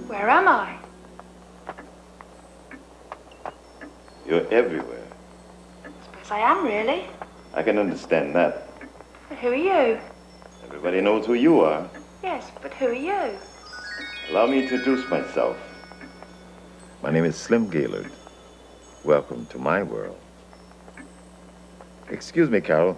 Where am I? You're everywhere. I suppose I am, really. I can understand that. But who are you? Everybody knows who you are. Yes, but who are you? Allow me to introduce myself. My name is Slim Gaylord. Welcome to my world. Excuse me, Carol.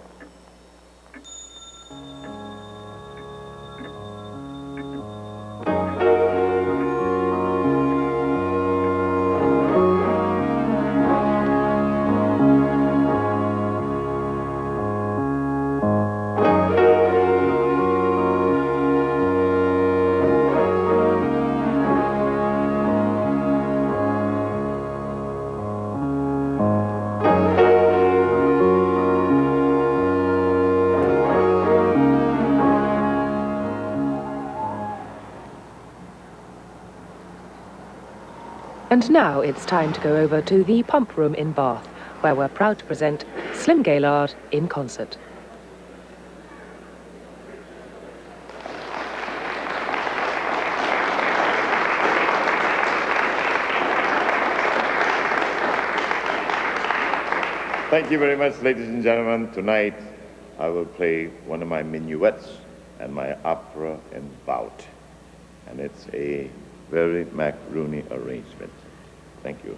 And now it's time to go over to the Pump Room in Bath, where we're proud to present Slim Gaylord in concert. Thank you very much, ladies and gentlemen. Tonight, I will play one of my minuets and my opera in bout. And it's a very Mac-Rooney arrangement. Thank you.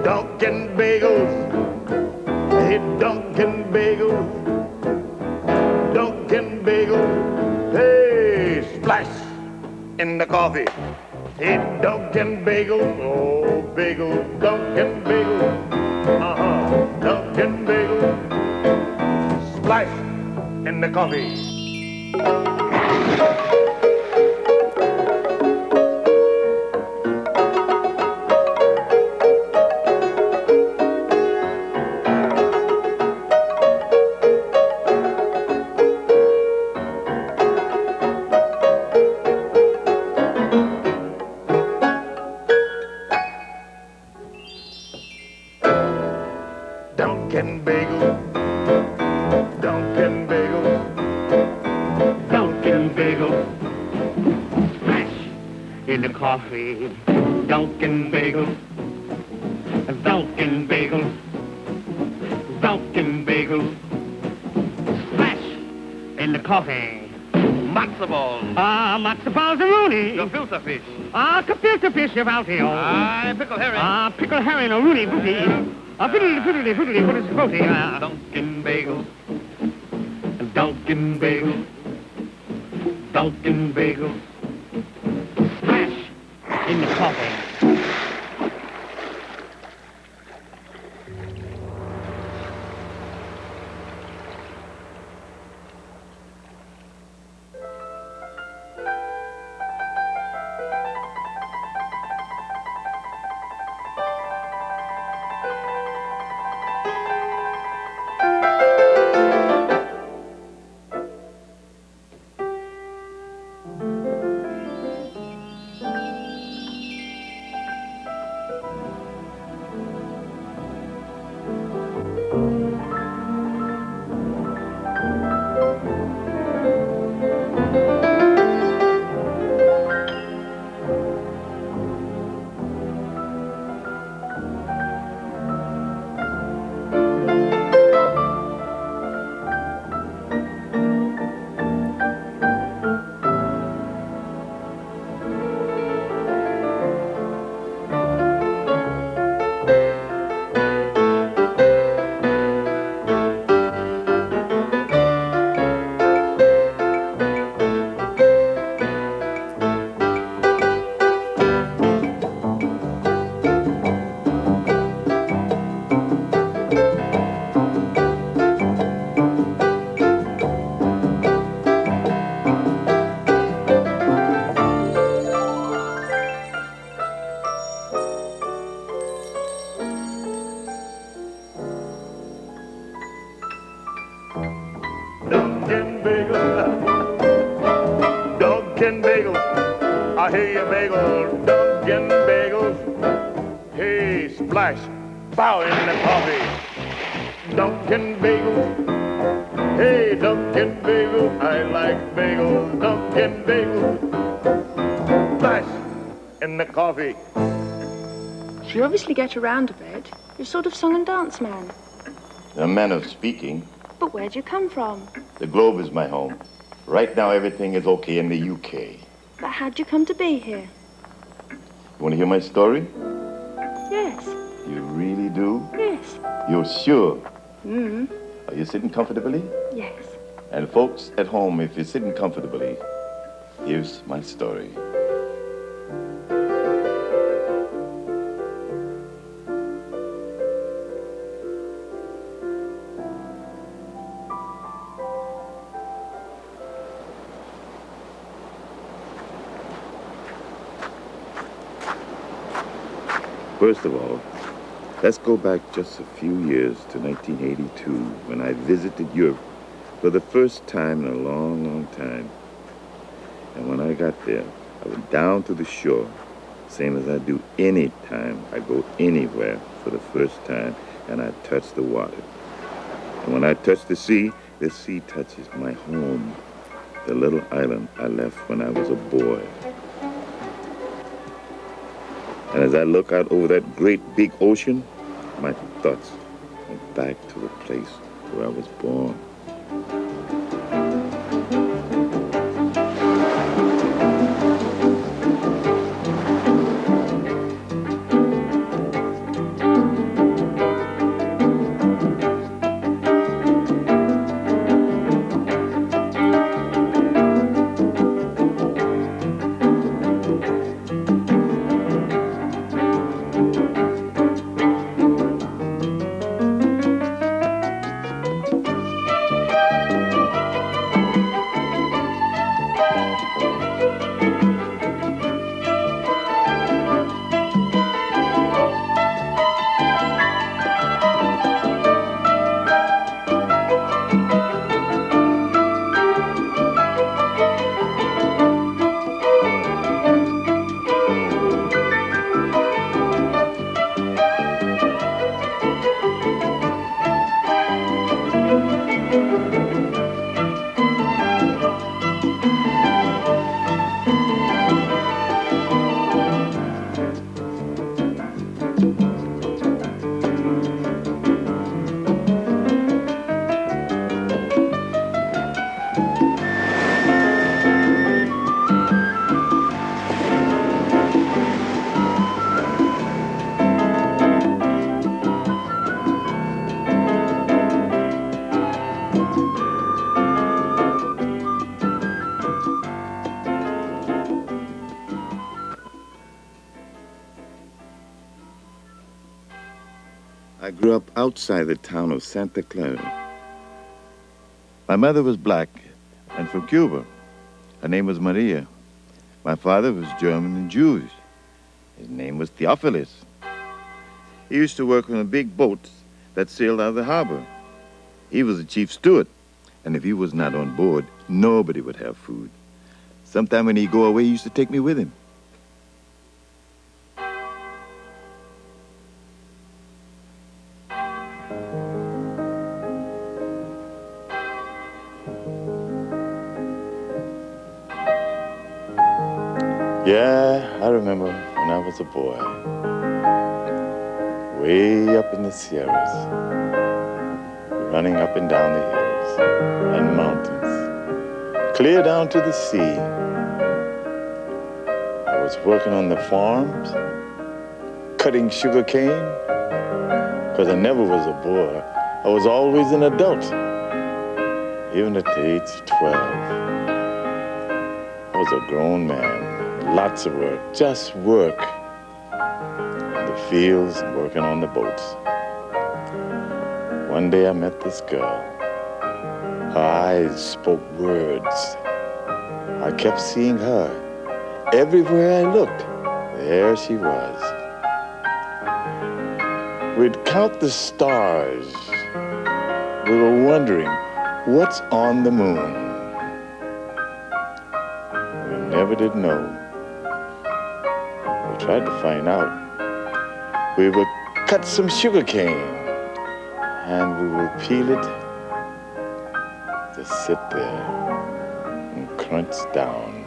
Dunkin' Bagels, hey Dunkin' Bagels, Dunkin' Bagels, hey splash in the coffee. Hey Dunkin' Bagels, oh bagels, Dunkin' Bagels, Dunkin' Bagels, splash in the coffee. Dunkin' Bagels, Dunkin' Bagels, Dunkin' Bagels, splash in the coffee. Dunkin' Bagels, Dunkin' Bagels, Dunkin' Bagels, splash in the coffee. Matzo balls. Matzo balls and Rooney. Gefilte fish. Gefilte fish, Gevaltio. Pickle herring. Pickle herring, a Rooney booty. Fiddly, what is the booty? Dunkin' Bagels, Dunkin' Bagels, Dunkin' Bagels, splash in the coffee. Dunkin' bagel, Dunkin' bagel, I hear you bagel, Dunkin' bagels. Hey, splash, bow in the coffee. Dunkin' bagel, hey, Dunkin' bagel, I like bagels, Dunkin' bagel. Splash in the coffee. You obviously get around a bit. You're sort of song and dance man. A man of speaking. But where'd you come from? The Globe is my home. Right now, everything is okay in the UK. But how'd you come to be here? You want to hear my story? Yes. You really do? Yes. You're sure? Mm. Are you sitting comfortably? Yes. And folks at home, if you're sitting comfortably, here's my story. First of all, let's go back just a few years to 1982 when I visited Europe for the first time in a long, long time. And when I got there, I went down to the shore, same as I do any time I go anywhere for the first time, and I touch the water. And when I touch the sea touches my home, the little island I left when I was a boy. And as I look out over that great big ocean, my thoughts went back to the place where I was born. I grew up outside the town of Santa Clara. My mother was black and from Cuba. Her name was Maria. My father was German and Jewish. His name was Theophilus. He used to work on the big boats that sailed out of the harbor. He was the chief steward, and if he was not on board, nobody would have food. Sometime when he'd go away, he used to take me with him. Yeah, I remember when I was a boy, way up in the Sierras, running up and down the hills and mountains, clear down to the sea. I was working on the farms, cutting sugar cane, because I never was a boy. I was always an adult, even at the age of 12. I was a grown man, lots of work, just work. In the fields and working on the boats. One day I met this girl. Her eyes spoke words. I kept seeing her. Everywhere I looked, there she was. We'd count the stars. We were wondering, what's on the moon? We never did know. We tried to find out. We would cut some sugar cane, and we would peel it, just sit there and crunch down.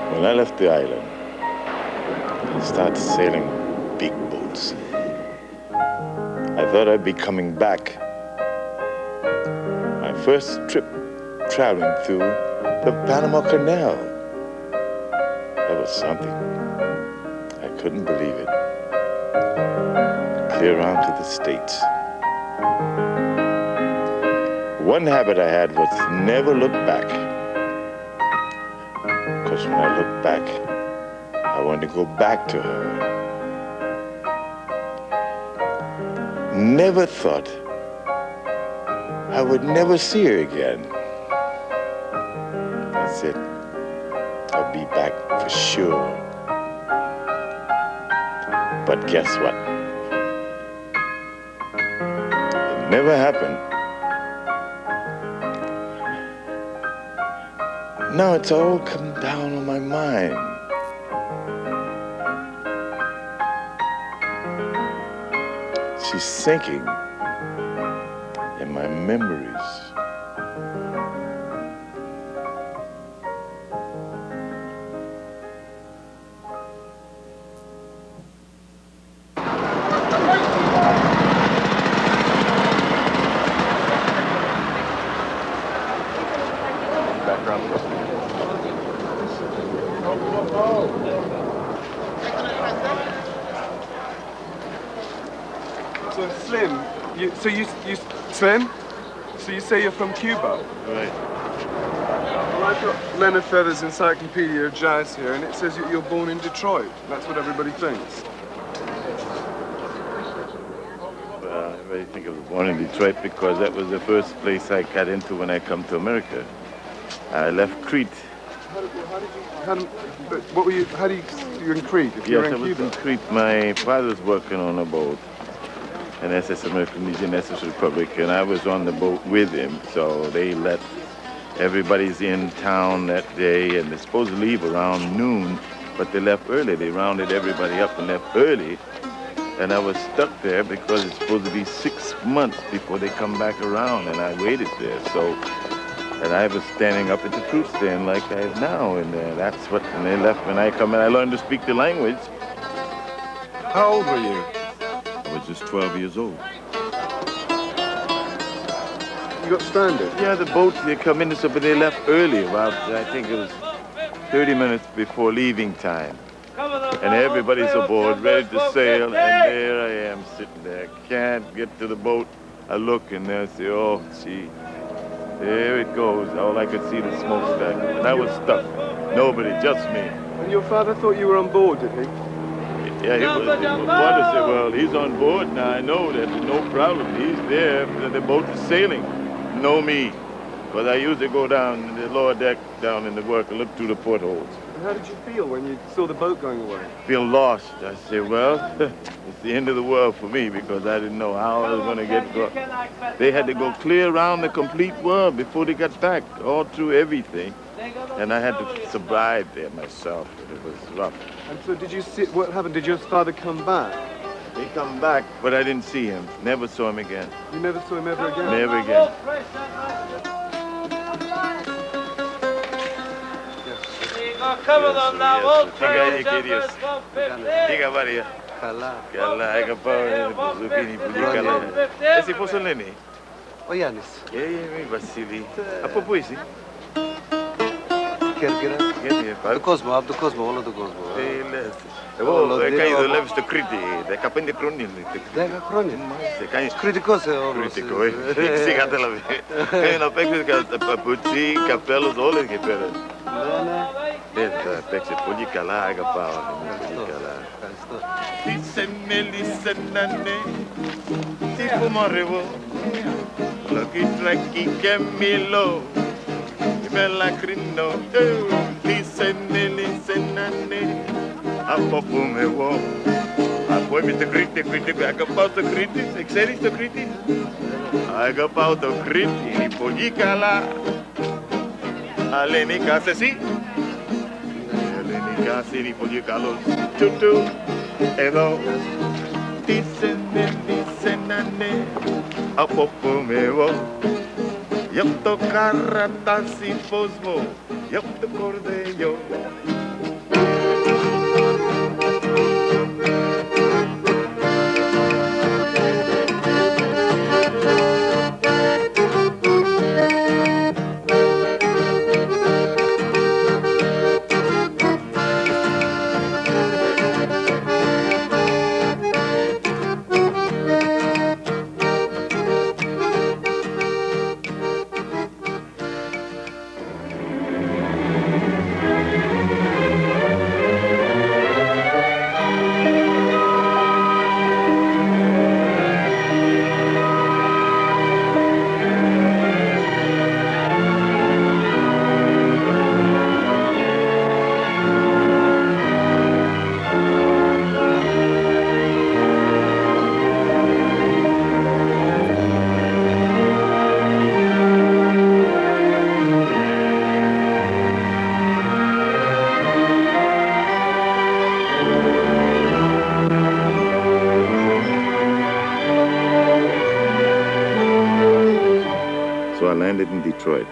When I left the island, I started sailing big boats. I thought I'd be coming back. My first trip traveling through the Panama Canal. That was something. I couldn't believe it. Clear around to the States. One habit I had was to never look back. Because when I looked back, I wanted to go back to her. Never thought I would never see her again. I said, I'll be back for sure. But guess what? It never happened. Now it's all come down on my mind. She's sinking in my memories. So Slim, Slim? So you say you're from Cuba? Right. Well, I've got Leonard Feather's Encyclopedia of Jazz here, and it says you're born in Detroit. That's what everybody thinks. Everybody think I was born in Detroit because that was the first place I got into when I come to America. I left Crete. You're in Crete if you're Yes, in I was Cuba? in Crete. My father was working on a boat, an SS American Legion SS Republic, and I was on the boat with him. So they let everybody's in town that day, and they're supposed to leave around noon, but they left early. They rounded everybody up and left early, and I was stuck there because it's supposed to be 6 months before they come back around, and I waited there. So, and I was standing up at the fruit stand like I am now, and that's what. And they left when I come in. I learned to speak the language, How old were you? I was just 12 years old. You got stranded? Yeah, the boats, they come in, but they left early, about, I think it was 30 minutes before leaving time. And everybody's aboard, ready to sail, and there I am sitting there. Can't get to the boat. I look and I say, oh, gee, there it goes. All I could see the smokestack. And I was stuck. Nobody, just me. And your father thought you were on board, did he? Yeah, he was. Father said, well, he's on board now. I know that. No problem. He's there. The boat is sailing. No me. Because I used to go down in the lower deck, down in the work, and look through the portholes. And how did you feel when you saw the boat going away? Feel lost. I said, well, it's the end of the world for me because I didn't know how I was going to get back. They had to go clear around the complete world before they got back, all through everything. And I had to survive there myself. It was rough. And so did you see, what happened? Did your father come back? He come back, but I didn't see him. Never saw him again. You never saw him ever again? Never again. Cover them now, all Diga Maria. Καλά, αγαπάω το ζουκίνι πολύ καλά. Εσύ πόσο λένε? Ο Γιάννης. Βασίλη. Από πού είσαι? Κέρκυρα. Από τον κόσμο, από τον κόσμο, όλο τον κόσμο. Τι λες. Εγώ έκανα δουλεύει στο Κρήτη, 15 χρόνια. 10 χρόνια. Κρητικός όμως. Κρητικό, εσύ κατάλαβε. Κάνει να παίξεις παπούτσι, καπέλος, όλα εκεί πέρα. Ναι. Παίξε πολύ καλά, αγαπάω. Πολύ καλά. Λίσενε, τι που μωρεύω, λογιστράκι και μιλώ, είμαι λακρινό. Λίσενε, από που με εγώ. Από είμαι στο Κρήτη, αγαπάω το Κρήτη, ξέρεις το Κρήτη? Αγαπάω το Κρήτη, είναι πολύ καλά. Αλενικά εσύ? Αλενικά είναι πολύ καλός. Τούτου, εδώ. Λίσενε, από που με εγώ. Για το καρατάσι φως μου, για το κορδέλιο. Landed in Detroit,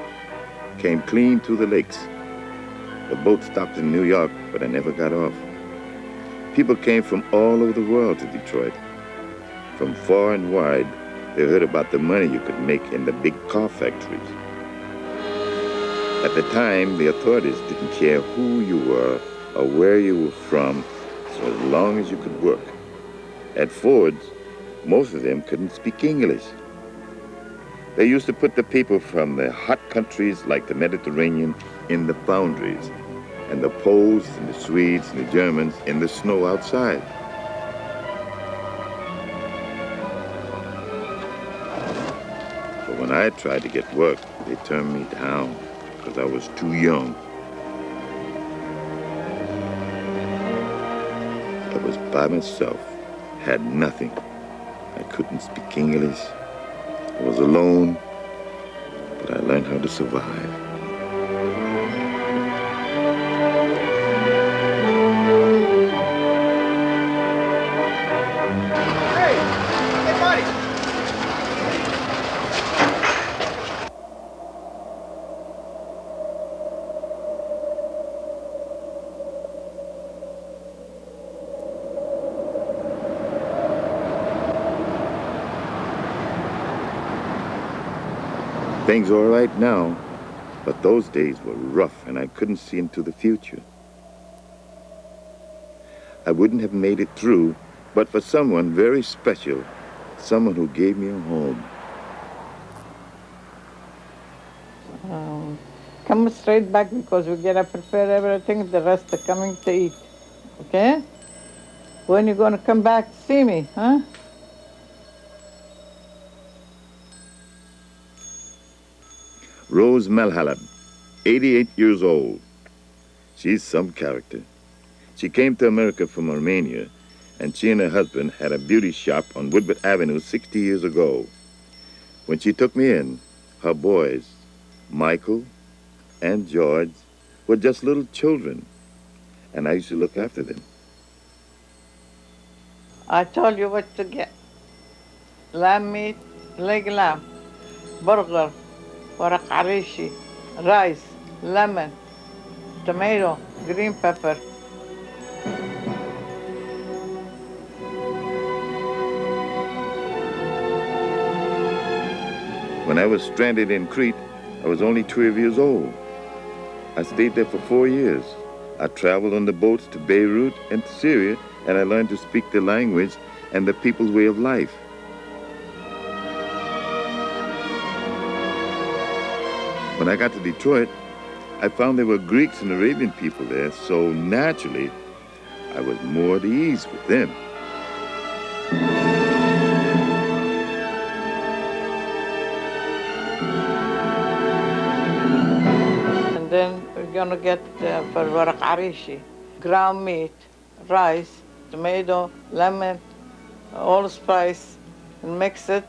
came clean through the lakes. The boat stopped in New York, but I never got off. People came from all over the world to Detroit. From far and wide, they heard about the money you could make in the big car factories. At the time, the authorities didn't care who you were or where you were from, so as long as you could work. At Ford's, most of them couldn't speak English. They used to put the people from the hot countries like the Mediterranean in the foundries, and the Poles and the Swedes and the Germans in the snow outside. But when I tried to get work, they turned me down because I was too young. I was by myself, had nothing. I couldn't speak English. I was alone, but I learned how to survive. Hey, buddy! Things are all right now, but those days were rough and I couldn't see into the future. I wouldn't have made it through, but for someone very special, someone who gave me a home. Come straight back because we gotta prepare everything, the rest are coming to eat, okay? When you gonna come back to see me, huh? Rose Melhalab, 88 years old. She's some character. She came to America from Romania, and she and her husband had a beauty shop on Woodward Avenue 60 years ago. When she took me in, her boys, Michael and George, were just little children, and I used to look after them. I told you what to get. Lamb meat, leg lamb, burger, waraq arishi, rice, lemon, tomato, green pepper. When I was stranded in Crete, I was only 12 years old. I stayed there for 4 years. I traveled on the boats to Beirut and to Syria, and I learned to speak the language and the people's way of life. When I got to Detroit, I found there were Greeks and Arabian people there, so naturally, I was more at ease with them. And then we're gonna get for waraq arishi, ground meat, rice, tomato, lemon, all spice, and mix it,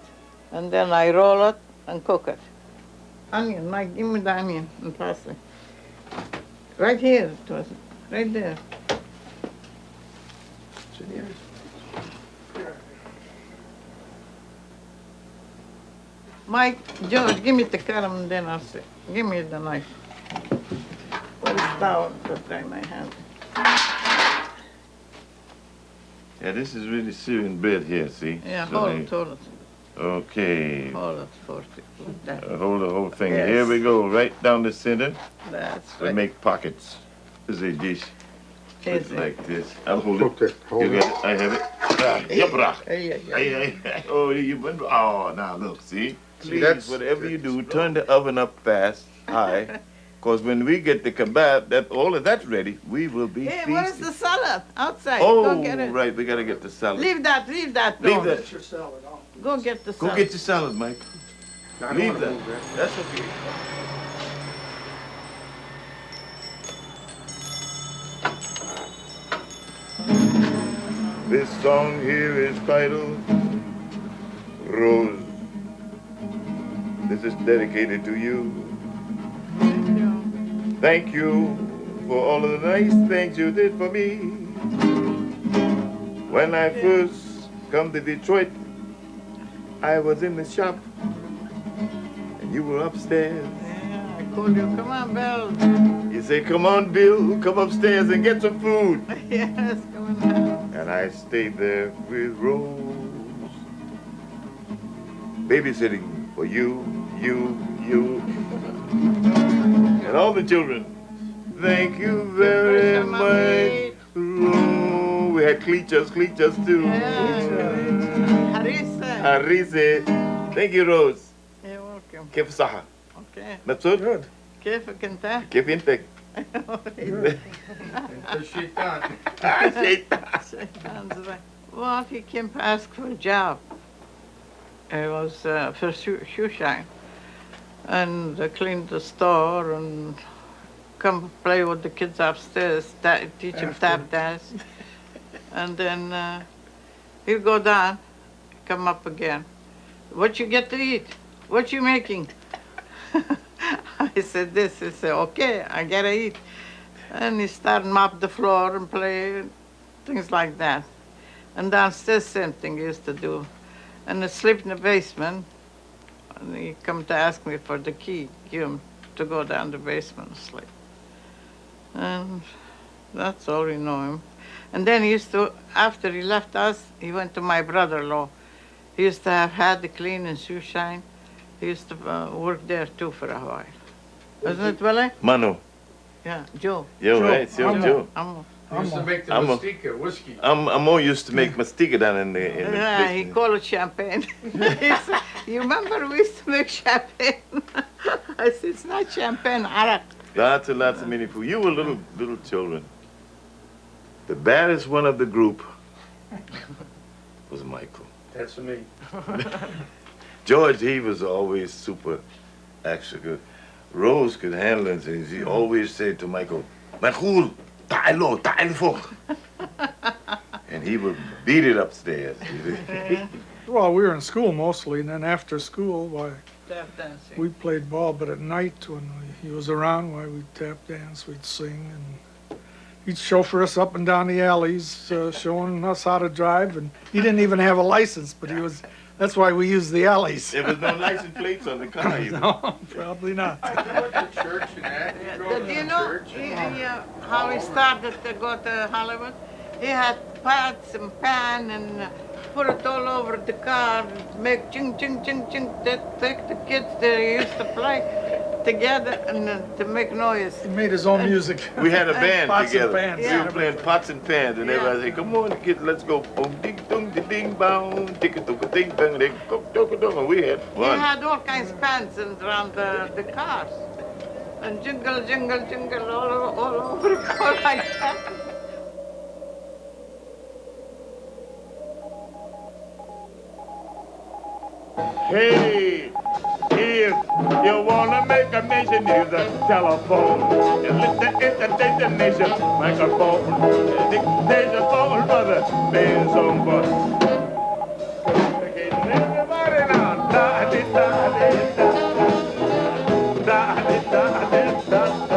and then I roll it and cook it. Onion, Mike, give me the onion and parsley. Right here, it was, right there. Mike, George, give me the carom and then I'll say, give me the knife. What is down to try my hand? Yeah, this is really Syrian bread here, see? Yeah, So hold it. Okay. Hold it for that. Hold the whole thing. Yes. Here we go, right down the center. That's We right. make pockets. This is a dish. Easy. Like this. I'll hold it. Okay, hold You it. got it. I have it. Yabra. Hey, Oh, you went. Oh, now look, see? Please, that's- whatever you do, turn the oven up fast, high. Because when we get the kebab, all of that's ready, we will be Hey, feasting. where's the salad? Outside. Oh, Go get it. right, we gotta get the salad. Leave that. Leave Don't. that. Go get the Go salad. get your salad, Mike. Leave that. That's okay. This song here is titled Rose. This is dedicated to you. Thank you for all of the nice things you did for me. When I first come to Detroit, I was in the shop and you were upstairs. Yeah, I called you. Come on, Bill. You say, come on, Bill, come upstairs and get some food. Yes, come on. And I stayed there with Rose, babysitting for you, and all the children. Thank you very much, Rose. We had Cleachers too. Harissa. Harise. Thank you, Rose. You're welcome. كيف صحة؟ Okay. مبسوط؟ Good. كيفك انت؟ كيف انت؟ الشيطان. شيطان. Well, he came to ask for a job. It was for shoe shine. And they cleaned the store and come play with the kids upstairs, teach them tap dance. And then he'll go down, come up again. What you get to eat? What you making? I said this. He said, okay, I gotta eat. And he started mop the floor and play, things like that. And downstairs, same thing he used to do. And I sleep in the basement. And he come to ask me for the key, give him to go down the basement and sleep. And that's all we know him. And then he used to, after he left us, he went to my brother-in-law. He used to have had the clean and shoe shine. He used to work there too for a while. Isn't it, Willie? Mano. Yeah, Joe. Joe, right? Joe. He used to make the Mastika whiskey. Amo used to make Mastika down in the yeah, he called it champagne. You remember we used to make champagne? I said, it's not champagne, arak. Lots and lots of many food. You were little children. The baddest one of the group was Michael. That's me. George, he was always super extra good. Rose could handle it, and she always said to Michael, Michael, ta'alo, ta'alo. And he would beat it upstairs. Well, we were in school mostly, and then after school, why, Tap dancing. we played ball, but at night when he was around, why, we'd tap dance, we'd sing, and he'd chauffeur us up and down the alleys, showing us how to drive, and he didn't even have a license, but he was, that's why we used the alleys. There was no license plates on the car either. No, probably not. I went to church and that. Did you know how he started to go to Hollywood? He had pots and pan and put it all over the car, make ching, ching, ching, ching. They take the kids they used to play together and to make noise. He made his own music. We had a band Pots together. and pans. We were playing pots and pans, and everybody said, come on, kids, let's go. Boom, ding, dong, ding, ding, bong, tick, took, ding, dong, ding, and we had He fun. had all kinds of pans around the cars. And jingle, jingle, jingle all over the car like that. Hey, if you wanna make a mention, use a telephone. And let the nation microphone. Dictation phone for the playing song bus. Okay, everybody now. Da-di-da-di-da. Da-di-da-di-da-da.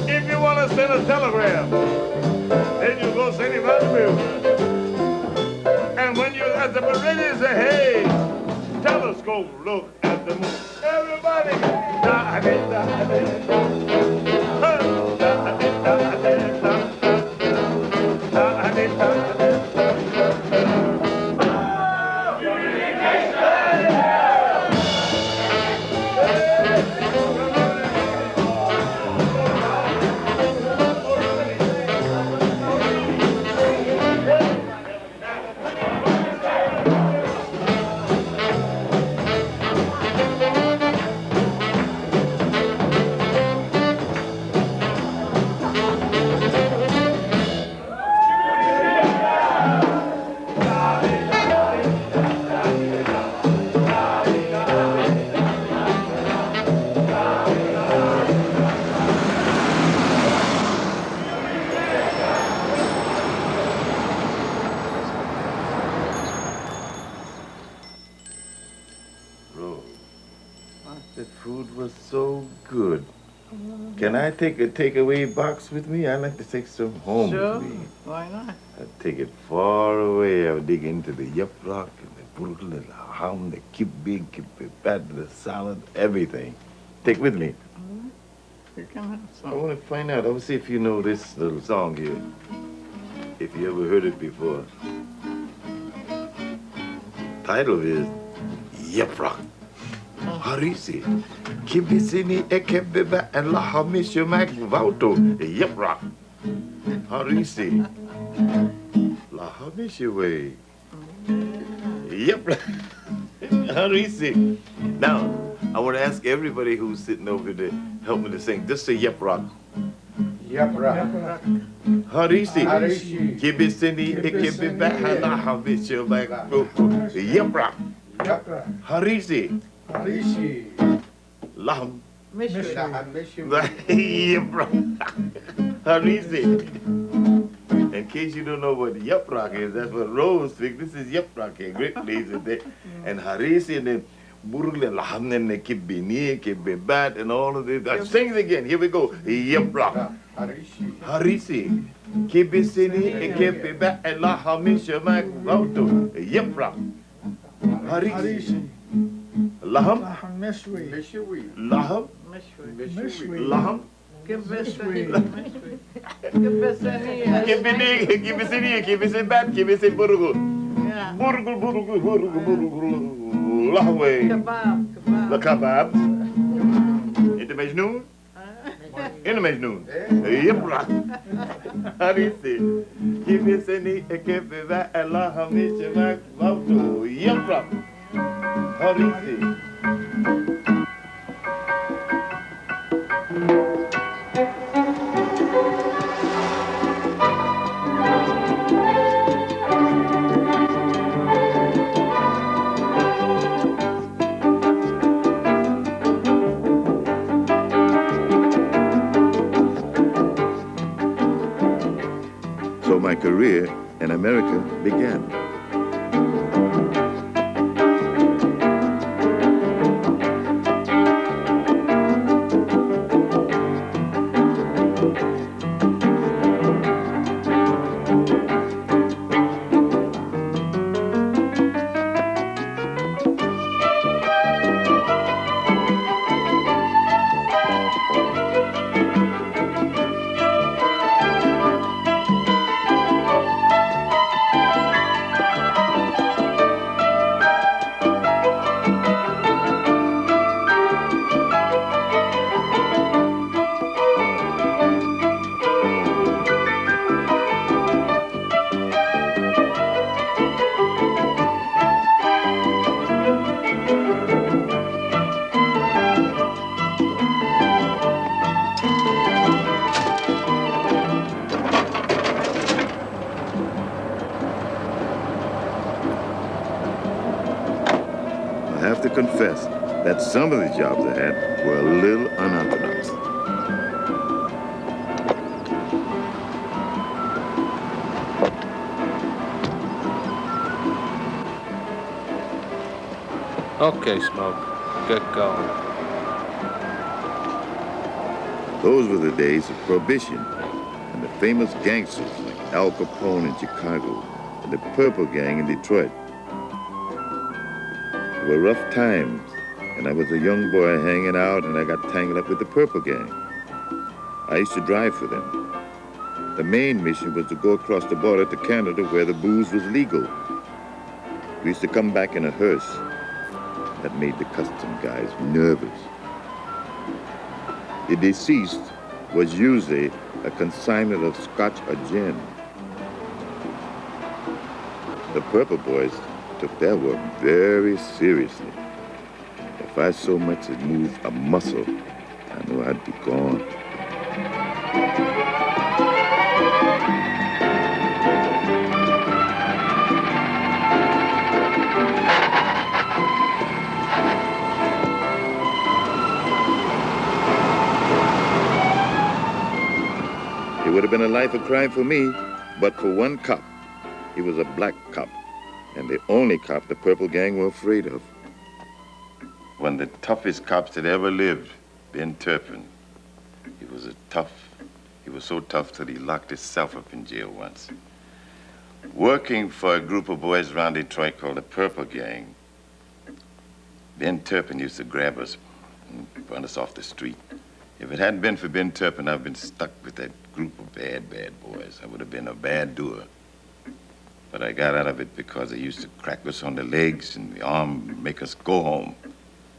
If you want to send a telegram, then you go send him out the moon. And when you're at the meridian, you say, hey, telescope, look at the moon. Everybody, The food was so good. Can I take a takeaway box with me? I'd like to take some home Sure, with me. why not? I'd take it far away. I would dig into the yup rock and the poodle and the ham, the keep big, keep it fat, the salad, everything. Take with me. You can have I some. want to find out. I want to see if you know this little song here. If you ever heard it before. Title is Yup Rock. Harisi. Kibisini ekebeba and la hamishu mak vauto. Yup Rock. Harisi. La hamishu way. Yup. Harisi. Now, I want to ask everybody who's sitting over there to help me to sing. Just say Yup Rock. Yup Rock. Harisi. Harisi. Kibisini ekebeba and la hamishu mak vauto. Yup Rock. Harisi. Harishi. Laham. Mishwi. Yeah, bro. Harisi. In case you don't know what Yup Rock is, that's what Rose speaks. This is Yup Rock, a great place. And Harisi and then Burgle Laham and the Kibini, Kibibat and all of this. Sing it again. Here we go. Yup Rock. Harisi. Kibisini and Kibibat and Lahamisha Mac Yup Rock. Harisi. Laham. Mishwi. Laham. Mishwi. Laham. Kibisini, Burgle. Burgle. Lahway. The kebab. In the Majnoon? In the Majnoon. Yipra. Harisi. Kibisini, Kibibat and Lahamisha Mac Yipra. Harisi. So my career in America began. I have to confess that some of the jobs I had were a little unorthodox. Okay, Smoke. Get going. Those were the days of Prohibition and the famous gangsters like Al Capone in Chicago and the Purple Gang in Detroit. They were rough times, and I was a young boy hanging out, and I got tangled up with the Purple Gang. I used to drive for them. The main mission was to go across the border to Canada where the booze was legal. We used to come back in a hearse. That made the custom guys nervous. The deceased was usually a consignment of scotch or gin. The Purple Boys took their work very seriously. If I so much as moved a muscle, I knew I'd be gone. It would have been a life of crime for me, but for one cop. He was a black cop, and the only cop the Purple Gang were afraid of. One of the toughest cops that ever lived, Ben Turpin. He was so tough that he locked himself up in jail once. Working for a group of boys around Detroit called the Purple Gang, Ben Turpin used to grab us and run us off the street. If it hadn't been for Ben Turpin, I'd been stuck with that group of bad boys. I would have been a bad doer. But I got out of it because they used to crack us on the legs and the arm, make us go home.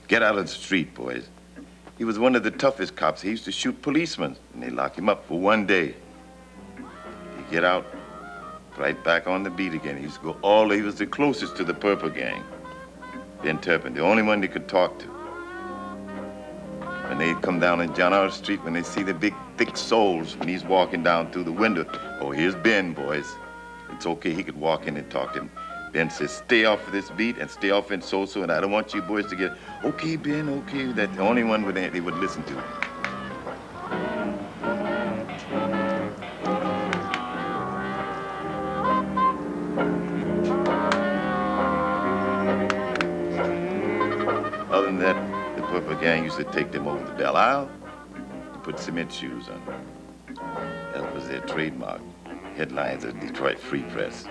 Get out of the street, boys. He was one of the toughest cops. He used to shoot policemen, and they lock him up for one day. He'd get out, right back on the beat again. He used to go he was the closest to the Purple Gang. Ben Turpin, the only one they could talk to. When they'd come down on John R. Street, when they see the big, thick soles, when he's walking down through the window, oh, here's Ben, boys. It's okay, he could walk in and talk to him. Ben says, stay off of this beat and stay off in so-so, and I don't want you boys to get, okay, Ben, okay. That's the only one they would listen to. Other than that, the Purple Gang used to take them over to Belle Isle and put cement shoes on them. That was their trademark. Headlines of Detroit Free Press.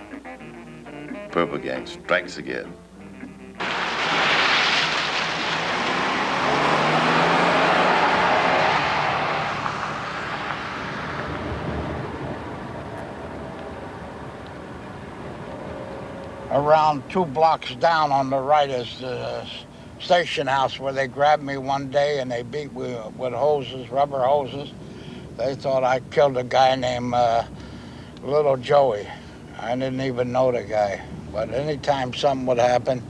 Purple Gang strikes again. Around 2 blocks down on the right is the station house where they grabbed me one day and they beat me with hoses, rubber hoses. They thought I killed a guy named Little Joey. I didn't even know the guy. But anytime something would happen,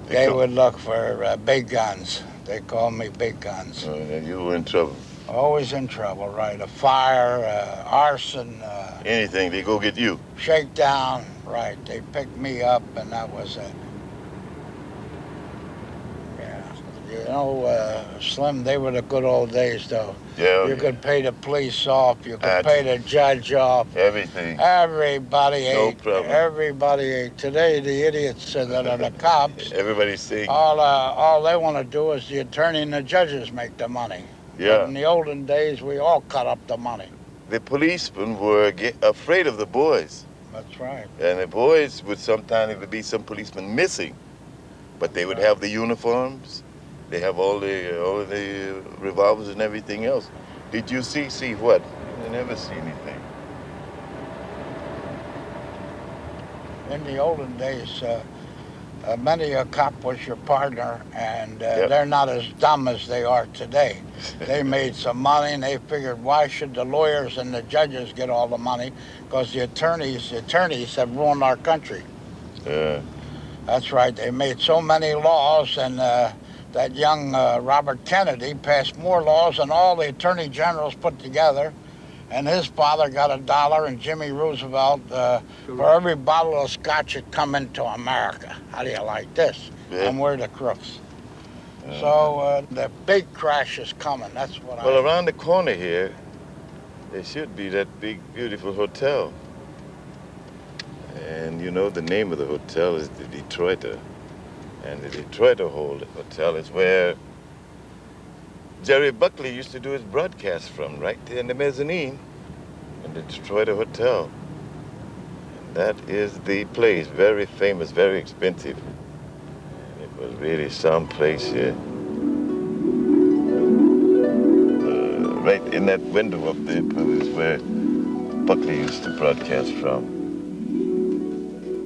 they would look for big guns. They called me Big Guns. You were in trouble. Always in trouble, right? A fire, arson. Anything, they go get you. Shakedown, right. They picked me up and that was it. Yeah. You know, Slim, they were the good old days, though. Yeah. You could pay the police off. You could pay the judge off. Everything. Everybody ate. No problem. Everybody ate. Today, the idiots that are the cops. Everybody's sick. All they want to do is the attorney and the judges make the money. Yeah. But in the olden days, we all cut up the money. The policemen were afraid of the boys. That's right. And the boys would sometimes be some policemen missing, but they would have the uniforms. They have all the revolvers and everything else. Did you see what? I never see anything. In the olden days, many a cop was your partner, and they're not as dumb as they are today. They made some money, and they figured, why should the lawyers and the judges get all the money? Because the attorneys have ruined our country. Yeah. That's right. They made so many laws, and that young Robert Kennedy passed more laws than all the attorney generals put together. And his father got $1, and Jimmy Roosevelt for every bottle of scotch that come into America. How do you like this? Yeah. And we're the crooks. So the big crash is coming. That's what Well, around the corner here, there should be that big, beautiful hotel. And you know the name of the hotel is the Detroiter. And the Detroiter Hotel is where Jerry Buckley used to do his broadcast from, right there in the mezzanine in the Detroiter Hotel. And that is the place, very famous, very expensive. And it was really some place here. Right in that window up there is where Buckley used to broadcast from.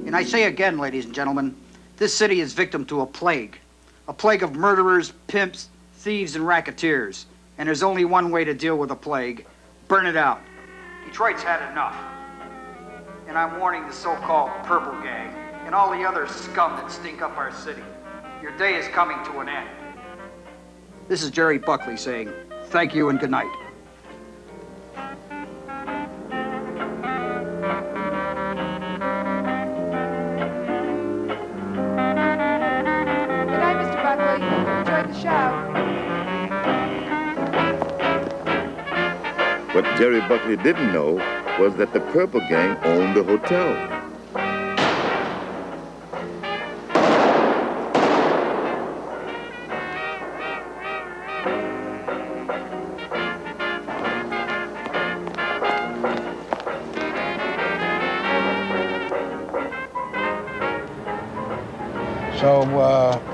And I say again, ladies and gentlemen, this city is victim to a plague of murderers, pimps, thieves, and racketeers. And there's only one way to deal with a plague: burn it out. Detroit's had enough. And I'm warning the so-called Purple Gang and all the other scum that stink up our city. Your day is coming to an end. This is Jerry Buckley saying thank you and good night. What Jerry Buckley didn't know was that the Purple Gang owned the hotel. So,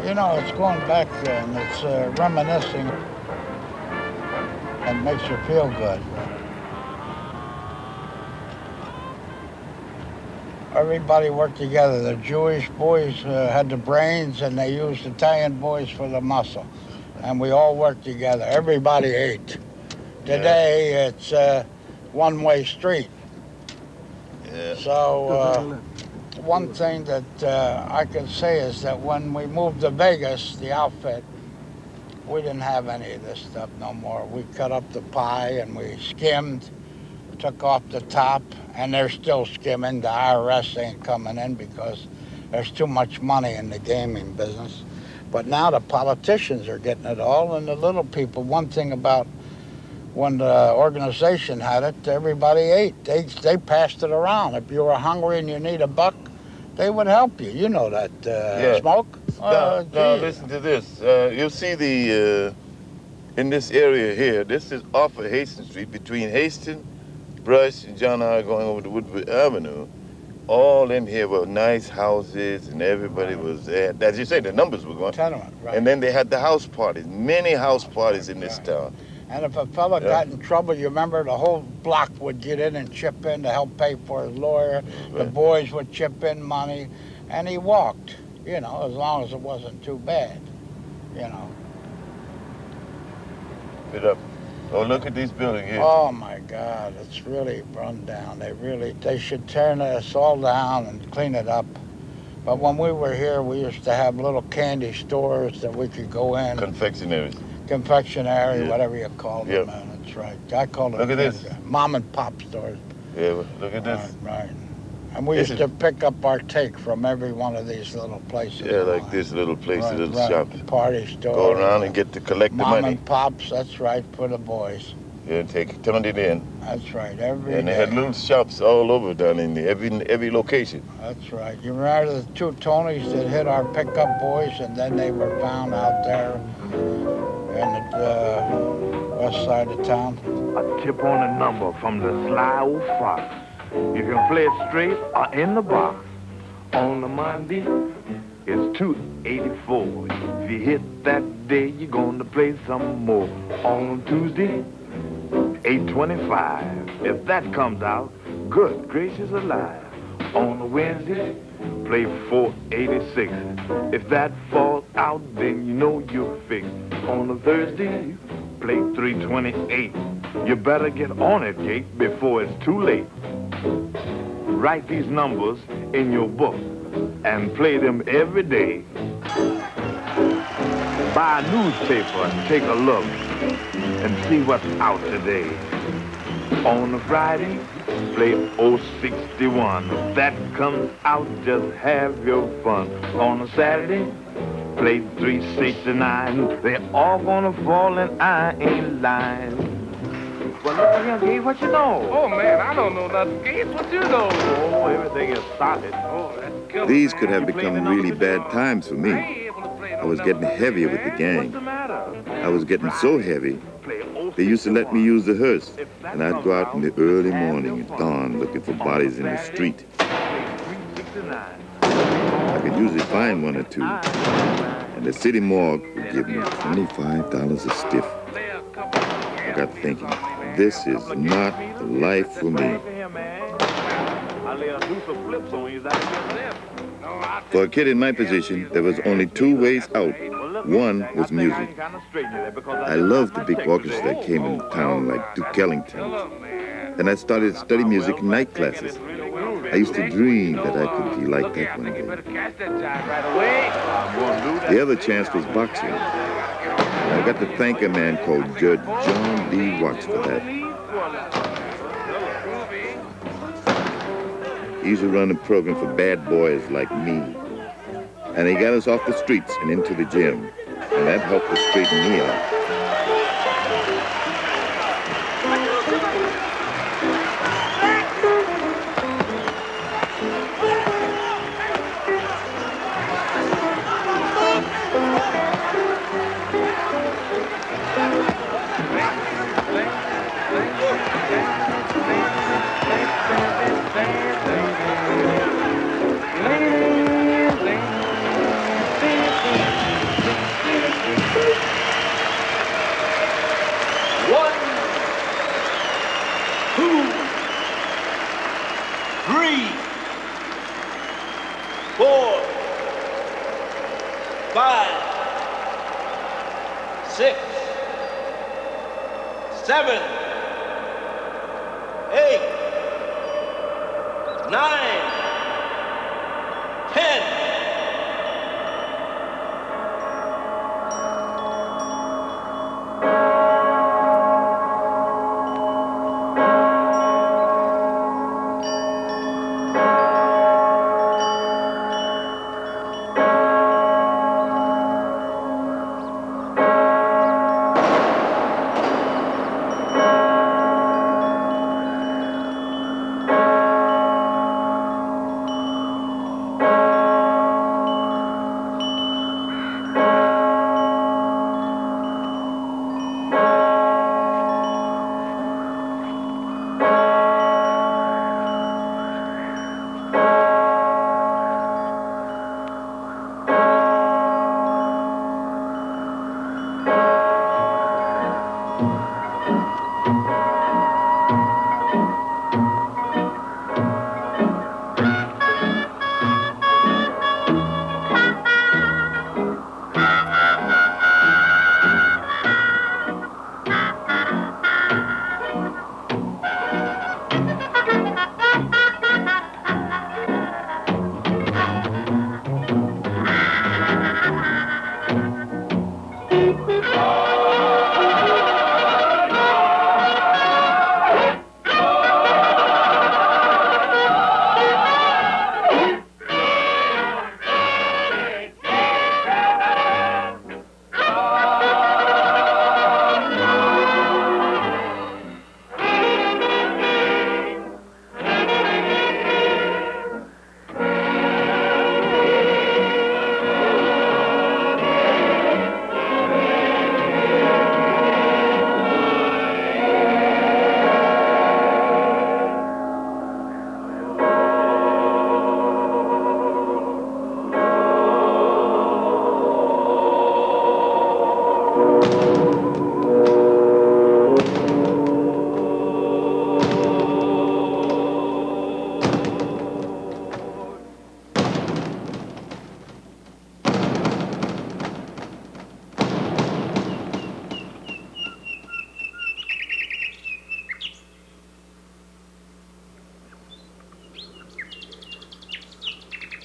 you know, it's going back and it's reminiscing. It makes you feel good. Everybody worked together. The Jewish boys had the brains and they used Italian boys for the muscle. And we all worked together. Everybody ate. Today, it's a one-way street. Yeah. So, one thing that I can say is that when we moved to Vegas, the outfit, we didn't have any of this stuff no more. We cut up the pie and we skimmed, took off the top, and they're still skimming. The IRS ain't coming in because There's too much money in the gaming business. But now the politicians are getting it all, and the little people. One thing about when the organization had it, everybody ate. They passed it around. If you were hungry and you need a buck, they would help you. You know that, Smoke? Now, listen to this. You'll see in this area here, this is off of Hastings Street, between Hastings, Brush, and John R. going over to Woodward Avenue. All in here were nice houses, and everybody was there. As you say, the numbers were going. Tenement, right. And then they had the house parties, many house parties in this town. And if a fella got in trouble, you remember the whole block would get in and chip in to help pay for his lawyer. Right. The boys would chip in money, and he walked, you know, as long as it wasn't too bad, you know. Get up. Oh, look at these buildings here. Oh, my God, it's really run down. They should tear this all down and clean it up. But when we were here, we used to have little candy stores that we could go in. Confectionaries. Confectionery, whatever you call them, man. That's right. I call them. Look at this. Mom and pop stores. Yeah, look at this. Right. And we used to pick up our take from every one of these little places. Yeah, like this little place, little shops. Party store. Go around and get to collect the money. Mom and pops, that's right, for the boys. Yeah, turn it in. That's right, every And they had little shops all over down in there, every location. That's right. You remember the two Tonys that hit our pickup boys, and then they were found out there in the west side of town? A tip on a number from the Sly Old Fox. You can play it straight or in the box. On the Monday, it's 284. If you hit that day, you're gonna play some more. On Tuesday, 825. If that comes out, good gracious alive. On a Wednesday, play 486. If that falls out, then you know you're fixed. On a Thursday, play 328. You better get on it, Jake, before it's too late. Write these numbers in your book and play them every day. Buy a newspaper and take a look and see what's out today. On a Friday, play 061. If that comes out, just have your fun. On a Saturday, play 369. They're all gonna fall and I ain't lying. Well, look here, Gabe, what you know? Oh, man, I don't know nothing. Gabe, what you know? Oh, everything is solid. Oh, that's killer. These could have become really bad times for me. I was getting heavier with the gang. I was getting so heavy, they used to let me use the hearse, and I'd go out in the early morning at dawn looking for bodies in the street. I could usually find one or two, and the city morgue would give me $25 a stiff. I got thinking, this is not the life for me. For a kid in my position, there was only two ways out. One was music. I loved the big orchestra that came into town like Duke Ellington. Then I started to study music in night classes. I used to dream that I could be like that one day. The other chance was boxing. I got to thank a man called Judge John D. Watts for that. He used to run a program for bad boys like me. And he got us off the streets and into the gym. And that helped to straighten me out.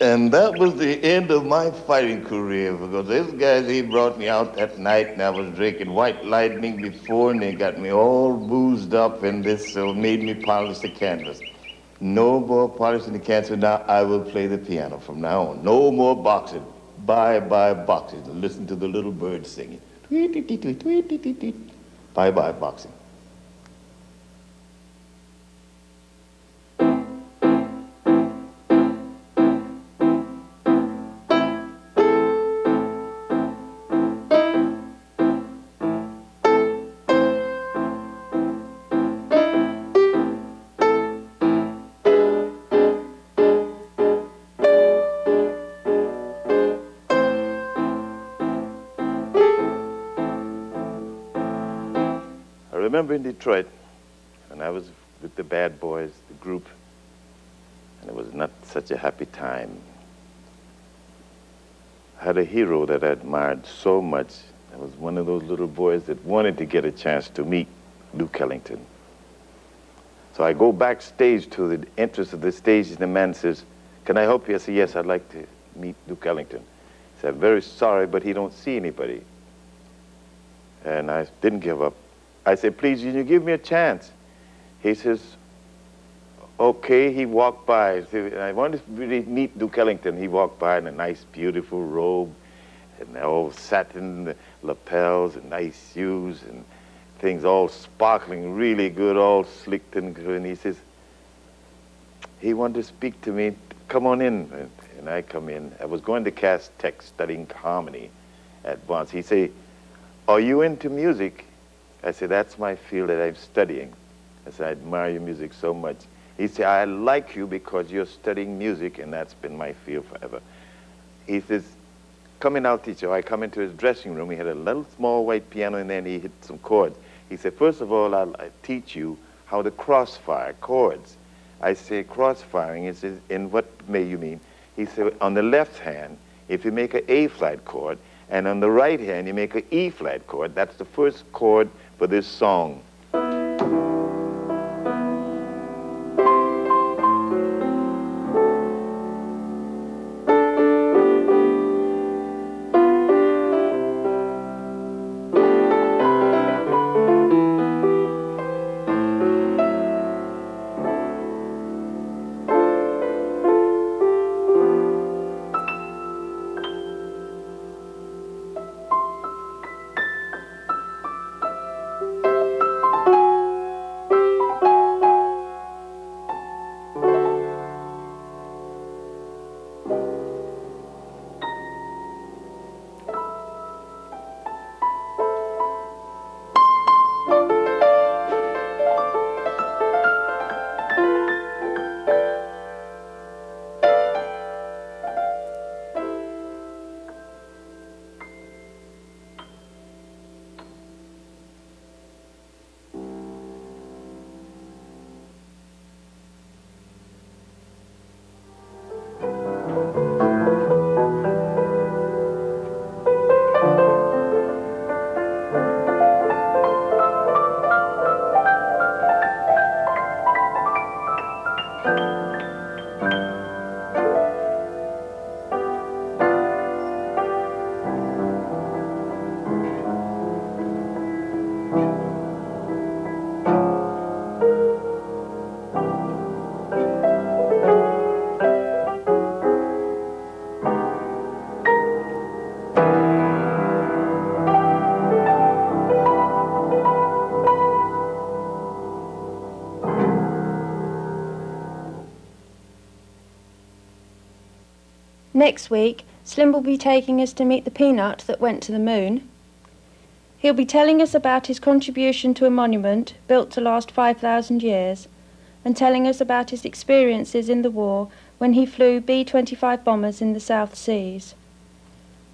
And that was the end of my fighting career, because this guy, he brought me out that night, and I was drinking White Lightning before, and they got me all boozed up, and this made me polish the canvas. No more polishing the canvas. Now I will play the piano from now on. No more boxing. Bye-bye boxing. Listen to the little birds singing. Tweet, tweet, tweet, tweet, tweet, tweet, tweet. Bye-bye boxing. I remember in Detroit, when I was with the Bad Boys, the group, and it was not such a happy time. I had a hero that I admired so much. I was one of those little boys that wanted to get a chance to meet Duke Ellington. So I go backstage to the entrance of the stage, and the man says, "Can I help you?" I said, "Yes, I'd like to meet Duke Ellington." He said, "I'm very sorry, but he don't see anybody." And I didn't give up. I said, "Please, can you give me a chance?" He says, "Okay." He walked by. I wanted to really meet Duke Ellington. He walked by in a nice, beautiful robe, and all satin lapels, and nice shoes, and things all sparkling, really good, all slicked and good. And he says, he wanted to speak to me. "Come on in." And I come in. I was going to Cass Tech, studying harmony at once. He said, "Are you into music?" I said, "That's my field that I'm studying." I said, "I admire your music so much." He said, "I like you because you're studying music, and that's been my field forever." He says, "Come in, I'll teach you." I come into his dressing room. He had a little small white piano in there, and he hit some chords. He said, "First of all, I'll teach you how to crossfire chords." I say, "Crossfiring?" He says, "In what may you mean?" He said, "On the left hand, if you make an A-flat chord, and on the right hand, you make an E-flat chord, that's the first chord for this song." Next week, Slim will be taking us to meet the peanut that went to the moon. He'll be telling us about his contribution to a monument built to last 5,000 years, and telling us about his experiences in the war when he flew B-25 bombers in the South Seas.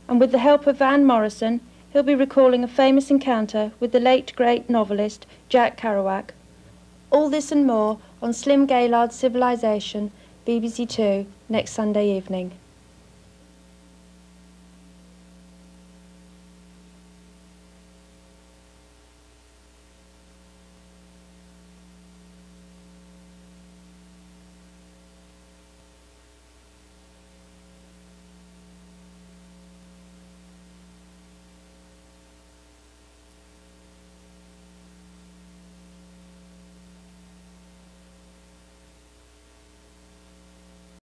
And with the help of Van Morrison, he'll be recalling a famous encounter with the late great novelist Jack Kerouac. All this and more on Slim Gaillard's Civilization, BBC Two, next Sunday evening.